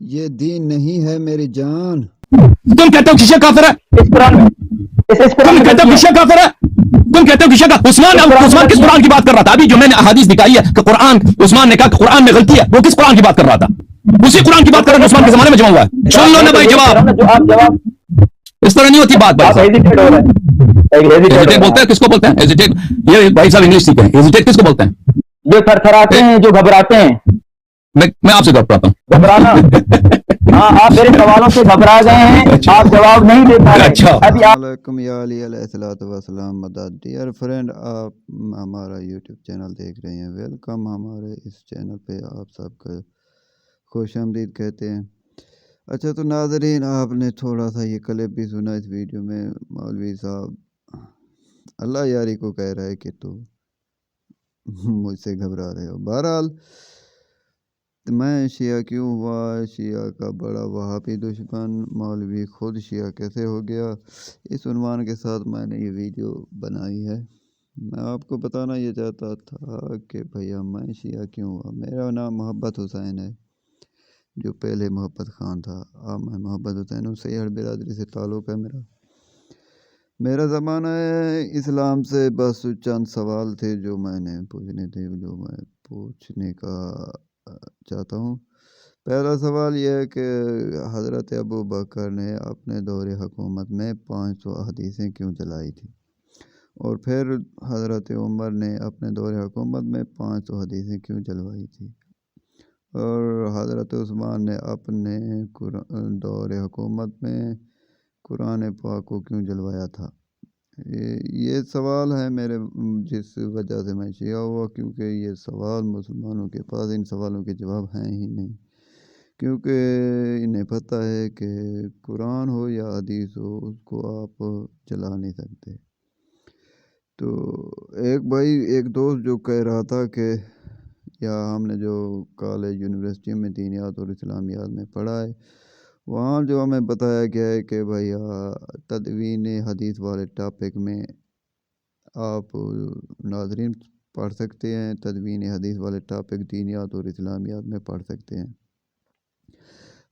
یہ دین نہیں ہے میری جان. تم کہتے ہو کہ شیعہ کافر ہے. اس قرآن میں تم کہتے ہو کہ شیعہ کافر ہے. تم کہتے ہو کہ شیعہ عثمان کس قرآن کی بات کر رہا تھا؟ ابھی جو میں نے احادیث دکھائی ہے کہ قرآن، عثمان نے کہا کہ قرآن میں غلطی ہے، وہ کس قرآن کی بات کر رہا تھا؟ اسی قرآن کی بات کر رہا ہے جو عثمان کے زمانے میں جمع ہوا ہے. سن لو نا بھائی جواب. جو آپ جواب اس طرح نہیں ہوتی بات بھائی آپ صاحب. ہیزیٹیٹ ہو رہے ہیں. ہیزیٹیٹ بولتے ہیں کس کو بولتے ہیں؟ ہیزیٹیٹ یہ بھائی صاحب انگلش سیکھیں. ہیزیٹیٹ کس کو بولتے ہیں؟ جو تھر تھراتے ہیں، جو گھبراتے ہیں. میں آپ سے جواب پڑھتا ہوں. گھبرانا. ہاں آپ میرے سوالوں سے گھبرا گئے ہیں، آپ جواب نہیں دے پا رہے. اچھا ابھی السلام آپ علیکم یا علی علیہ الصلوۃ والسلام. مدد ڈیئر فرینڈ، آپ ہمارا یوٹیوب چینل دیکھ رہے ہیں. ویلکم. ہمارے اس چینل پہ آپ سب کو خوش آمدید کہتے ہیں. اچھا تو ناظرین، آپ نے تھوڑا سا یہ کلپ بھی سنا اس ویڈیو میں. مولوی صاحب اللہ یاری کو کہہ رہا ہے کہ تو مجھ سے گھبرا رہے ہو. بہرحال میں شیعہ کیوں ہوا، شیعہ کا بڑا وہابی دشمن مولوی خود شیعہ کیسے ہو گیا، اس عنوان کے ساتھ میں نے یہ ویڈیو بنائی ہے. میں آپ کو بتانا یہ چاہتا تھا کہ بھیا میں شیعہ کیوں ہوا. میرا نام محبت حسین ہے، جو پہلے محبت خان تھا. اب میں محبت حسین ہوں. سیاح برادری سے تعلق ہے میرا زمانہ ہے اسلام سے. بس چند سوال تھے جو میں نے پوچھنے تھے، جو میں پوچھنے کا چاہتا ہوں. پہلا سوال یہ ہے کہ حضرت ابو بکر نے اپنے دور حکومت میں 500 حدیثیں کیوں جلائی تھی، اور پھر حضرت عمر نے اپنے دور حکومت میں 500 حدیثیں کیوں جلوائی تھی، اور حضرت عثمان نے اپنے دور حکومت میں قرآن پاک کو کیوں جلوایا تھا. یہ سوال ہے میرے، جس وجہ سے میں شیعہ ہوا، کیونکہ یہ سوال مسلمانوں کے پاس ان سوالوں کے جواب ہیں ہی نہیں، کیونکہ انہیں پتہ ہے کہ قرآن ہو یا حدیث ہو اس کو آپ جلا نہیں سکتے. تو ایک دوست جو کہہ رہا تھا کہ یا ہم نے جو کالج یونیورسٹی میں دینیات اور اسلامیات میں پڑھا ہے، وہاں جو ہمیں بتایا گیا ہے کہ بھائی تدوین حدیث والے ٹاپک میں آپ ناظرین پڑھ سکتے ہیں. تدوین حدیث والے ٹاپک دینیات اور اسلامیات میں پڑھ سکتے ہیں.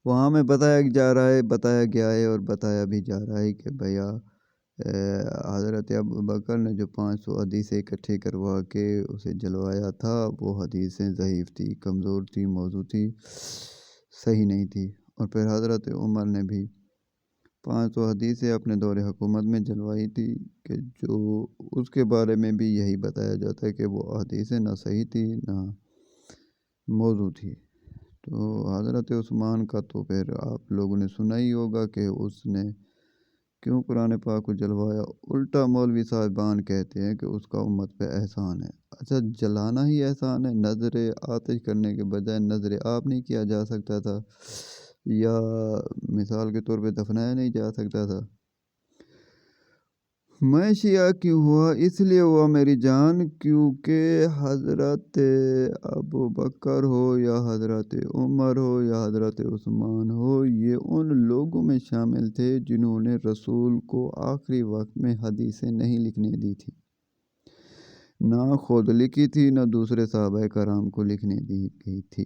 وہاں میں بتایا گیا ہے اور بتایا بھی جا رہا ہے کہ بھیا حضرت ابو بکر نے جو 500 حدیثیں اکٹھے کروا کے اسے جلوایا تھا، وہ حدیثیں ضعیف تھی، کمزور تھی، موضوع تھی، صحیح نہیں تھی. اور پھر حضرت عمر نے بھی 500 حدیثیں اپنے دور حکومت میں جلوائی تھی، کہ جو اس کے بارے میں بھی یہی بتایا جاتا ہے کہ وہ حدیثیں نہ صحیح تھی نہ موضوع تھی. تو حضرت عثمان کا تو پھر آپ لوگوں نے سنا ہی ہوگا کہ اس نے کیوں قرآن پاک کو جلوایا. الٹا مولوی صاحبان کہتے ہیں کہ اس کا امت پہ احسان ہے. اچھا جلانا ہی احسان ہے؟ نظر آتش کرنے کے بجائے نظر آپ نہیں کیا جا سکتا تھا، یا مثال کے طور پہ دفنایا نہیں جا سکتا تھا؟ میں شیعہ کیوں ہوا؟ اس لیے ہوا میری جان کیونکہ حضرت ابو بکر ہو یا حضرت عمر ہو یا حضرت عثمان ہو، یہ ان لوگوں میں شامل تھے جنہوں نے رسول کو آخری وقت میں حدیثیں نہیں لکھنے دی تھی. نہ خود لکھی تھی، نہ دوسرے صحابہ کرام کو لکھنے دی گئی تھی.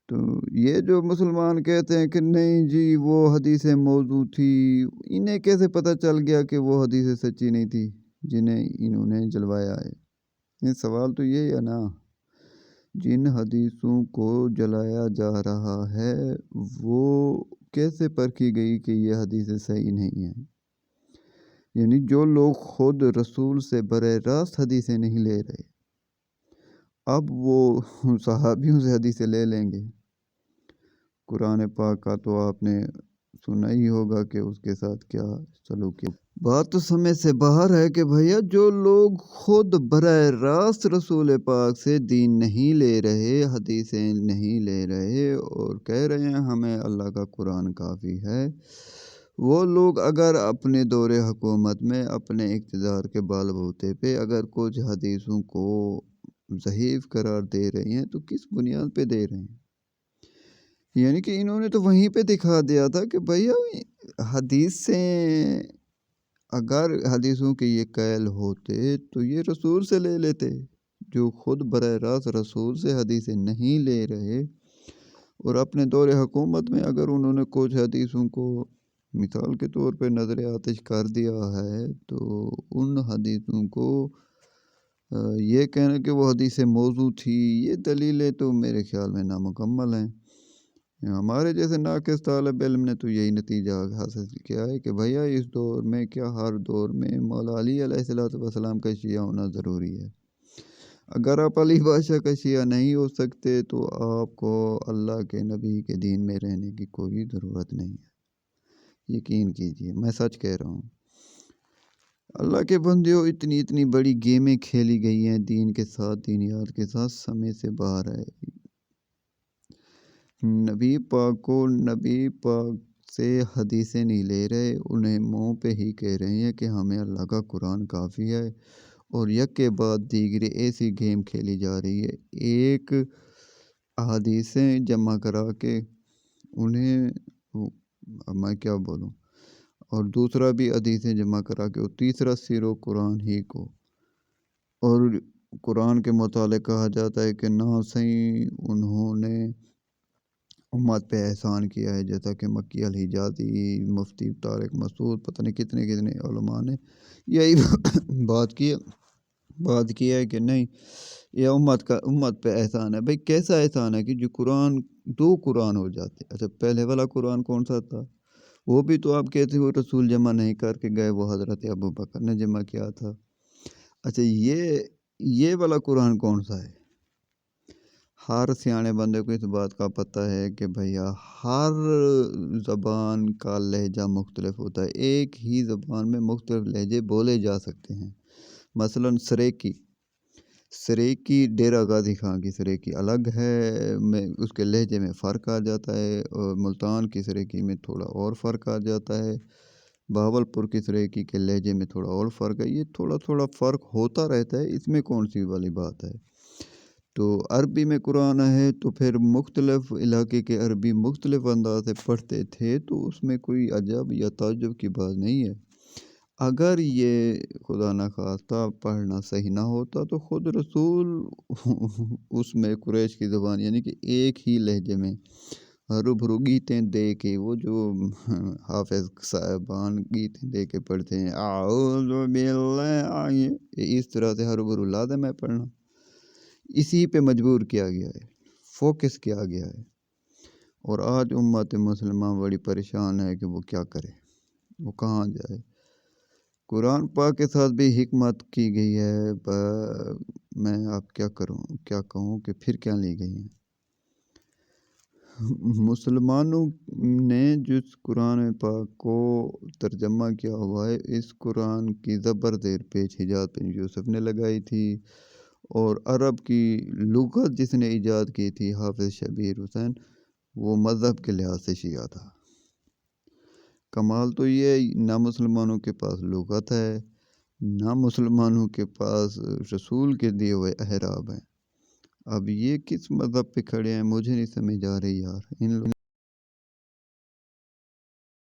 تو یہ جو مسلمان کہتے ہیں کہ نہیں جی وہ حدیثیں موضوع تھی، انہیں کیسے پتہ چل گیا کہ وہ حدیثیں سچی نہیں تھی جنہیں انہوں نے جلوایا ہے؟ یہ سوال تو یہ ہے نا، جن حدیثوں کو جلایا جا رہا ہے وہ کیسے پرکھی گئی کہ یہ حدیثیں صحیح نہیں ہیں؟ یعنی جو لوگ خود رسول سے براہ راست حدیثیں نہیں لے رہے، اب وہ صحابیوں سے حدیثیں لے لیں گے. قرآن پاک کا تو آپ نے سنا ہی ہوگا کہ اس کے ساتھ کیا سلوک کیا. بات تو سمجھ سے باہر ہے کہ بھیا جو لوگ خود براہ راست رسول پاک سے دین نہیں لے رہے، حدیثیں نہیں لے رہے، اور کہہ رہے ہیں ہمیں اللہ کا قرآن کافی ہے، وہ لوگ اگر اپنے دور حکومت میں اپنے اقتدار کے بال بوتے پہ اگر کچھ حدیثوں کو ضعیف قرار دے رہے ہیں تو کس بنیاد پہ دے رہے ہیں؟ یعنی کہ انہوں نے تو وہیں پہ دکھا دیا تھا کہ بھیا حدیثیں اگر حدیثوں کے یہ قائل ہوتے تو یہ رسول سے لے لیتے. جو خود براہ راست رسول سے حدیثیں نہیں لے رہے اور اپنے دور حکومت میں اگر انہوں نے کچھ حدیثوں کو مثال کے طور پہ نظر آتش کر دیا ہے تو ان حدیثوں کو یہ کہنا کہ وہ حدیث موضوع تھی، یہ دلیلیں تو میرے خیال میں نامکمل ہیں۔ ہمارے جیسے ناقص طالب علم نے تو یہی نتیجہ حاصل کیا ہے کہ بھیا اس دور میں کیا ہر دور میں مولا علی علیہ السلام کا شیعہ ہونا ضروری ہے؟ اگر آپ علی بادشاہ کا شیعہ نہیں ہو سکتے تو آپ کو اللہ کے نبی کے دین میں رہنے کی کوئی ضرورت نہیں ہے، یقین کیجئے، میں سچ کہہ رہا ہوں۔ اللہ کے بندیوں، اتنی بڑی گیمیں کھیلی گئی ہیں دین کے ساتھ، دینیات کے ساتھ، سمے سے باہر ہے۔ نبی پاک سے حدیثیں نہیں لے رہے، انہیں منہ پہ ہی کہہ رہے ہیں کہ ہمیں اللہ کا قرآن کافی ہے، اور یک کے بعد دیگرے ایسی گیم کھیلی جا رہی ہے۔ ایک حدیثیں جمع کرا کے انہیں میں کیا بولوں، اور دوسرا بھی حدیثیں جمع کرا کے، اور تیسرا سیرو قرآن ہی کو، اور قرآن کے متعلق کہا جاتا ہے کہ نہ صحیح انہوں نے امت پہ احسان کیا ہے، جیسا کہ مکی الحجازی، مفتی طارق مسعود، پتہ نہیں کتنے علماء نے یہی بات کی ہے کہ نہیں، یہ امت پہ احسان ہے۔ بھئی کیسا احسان ہے کہ جو قرآن، دو قرآن ہو جاتے؟ اچھا، پہلے والا قرآن کون سا تھا؟ وہ بھی تو آپ کہتے ہو رسول جمع نہیں کر کے گئے، وہ حضرت ابوبکر نے جمع کیا تھا۔ اچھا، یہ والا قرآن کون سا ہے؟ ہر سیانے بندے کو اس بات کا پتہ ہے کہ بھیا ہر زبان کا لہجہ مختلف ہوتا ہے، ایک ہی زبان میں مختلف لہجے بولے جا سکتے ہیں۔ مثلاً سریکی ڈیرہ غازی خان کی سریکی الگ ہے، اس کے لہجے میں فرق آ جاتا ہے، اور ملتان کی سریکی میں تھوڑا اور فرق آ جاتا ہے، بہاولپور کی سریکی کے لہجے میں تھوڑا اور فرق ہے۔ یہ تھوڑا فرق ہوتا رہتا ہے، اس میں کون سی والی بات ہے؟ تو عربی میں قرآن ہے تو پھر مختلف علاقے کے عربی مختلف انداز سے پڑھتے تھے، تو اس میں کوئی عجب یا تعجب کی بات نہیں ہے۔ اگر یہ خدا نخواستہ پڑھنا صحیح نہ ہوتا تو خود رسول اس میں قریش کی زبان یعنی کہ ایک ہی لہجے میں ہرو گیتیں دے کے، وہ جو حافظ صاحبان گیتیں دے کے پڑھتے ہیں، اعوذ باللہ، اس طرح سے ہرو لازم ہے پڑھنا۔ اسی پہ مجبور کیا گیا ہے، فوکس کیا گیا ہے، اور آج امت مسلمہ بڑی پریشان ہے کہ وہ کیا کرے، وہ کہاں جائے۔ قرآن پاک کے ساتھ بھی حکمت کی گئی ہے، میں اب کیا کہوں کہ پھر کیا لی گئی ہیں۔ مسلمانوں نے جس قرآن پاک کو ترجمہ کیا ہوا ہے، اس قرآن کی زبر زیر پیش حجاز بن یوسف نے لگائی تھی، اور عرب کی لغت جس نے ایجاد کی تھی حافظ شبیر حسین، وہ مذہب کے لحاظ سے شیعہ تھا۔ کمال تو یہ نہ مسلمانوں کے پاس لغت ہے، نہ مسلمانوں کے پاس رسول کے دیے ہوئے احراب ہیں۔ اب یہ کس مذہب پہ کھڑے ہیں، مجھے نہیں سمجھ آ رہی یار۔